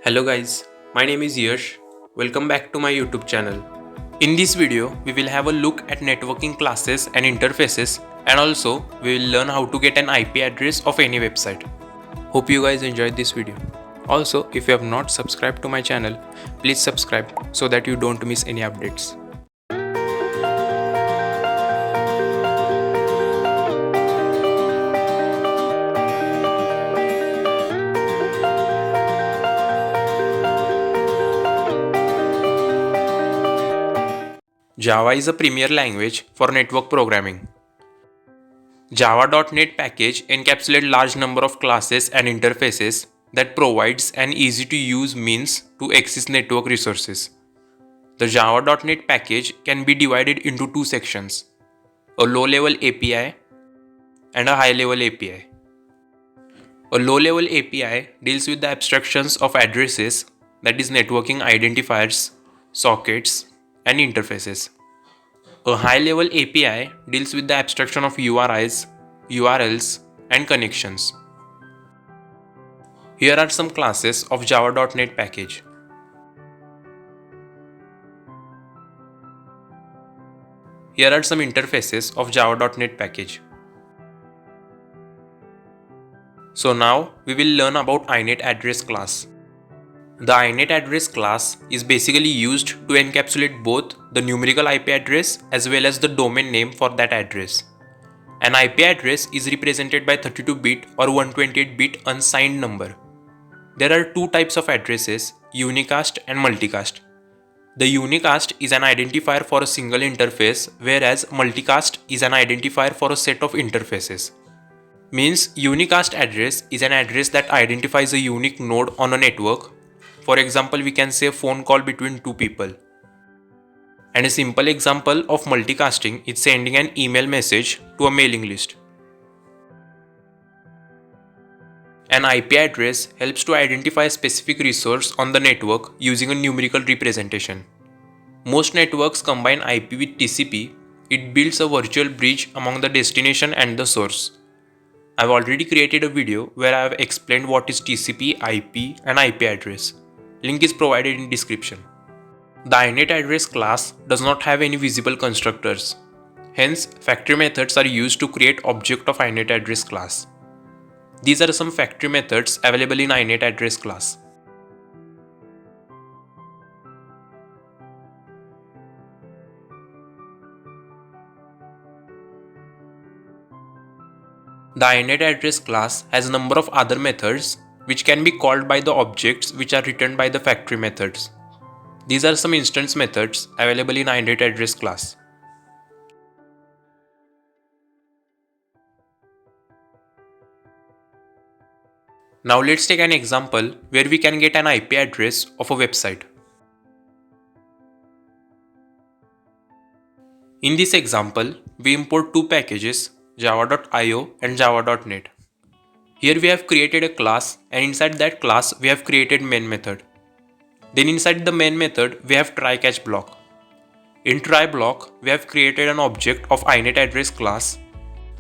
Hello guys, my name is Yash. Welcome back to my YouTube channel. In this video, we will have a look at networking classes and interfaces, and also we will learn how to get an IP address of any website. Hope you guys enjoyed this video. Also, if you have not subscribed to my channel, please subscribe so that you don't miss any updates. Java is a premier language for network programming. Java.NET package encapsulates large number of classes and interfaces that provides an easy-to-use means to access network resources. The Java.NET package can be divided into two sections, a low-level API and a high-level API. A low-level API deals with the abstractions of addresses, that is networking identifiers, sockets, and interfaces. A high-level API deals with the abstraction of URIs, URLs, and connections. Here are some classes of Java.NET package. Here are some interfaces of Java.NET package. So now we will learn about InetAddress class. The InetAddress class is basically used to encapsulate both the numerical IP address as well as the domain name for that address. An IP address is represented by 32-bit or 128-bit unsigned number. There are two types of addresses, unicast and multicast. The unicast is an identifier for a single interface, whereas multicast is an identifier for a set of interfaces. Means unicast address is an address that identifies a unique node on a network. For example, we can say a phone call between two people. And a simple example of multicasting is sending an email message to a mailing list. An IP address helps to identify a specific resource on the network using a numerical representation. Most networks combine IP with TCP. It builds a virtual bridge among the destination and the source. I've already created a video where I have explained what is TCP, IP, and IP address. Link is provided in description. The InetAddress class does not have any visible constructors. Hence, factory methods are used to create object of InetAddress class. These are some factory methods available in InetAddress class. The InetAddress class has a number of other methods which can be called by the objects which are written by the factory methods. These are some instance methods available in InetAddress class. Now let's take an example where we can get an IP address of a website. In this example, we import two packages, java.io and java.net. Here we have created a class, and inside that class we have created main method. Then inside the main method we have try catch block. In try block we have created an object of InetAddress class.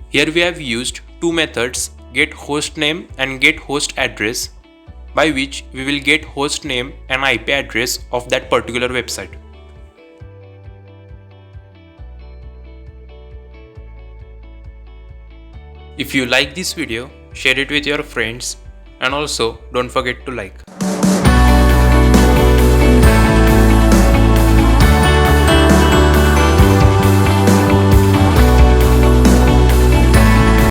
Here we have used two methods, get host name and get host address, by which we will get host name and IP address of that particular website. If you like this video, share it with your friends, and also don't forget to like.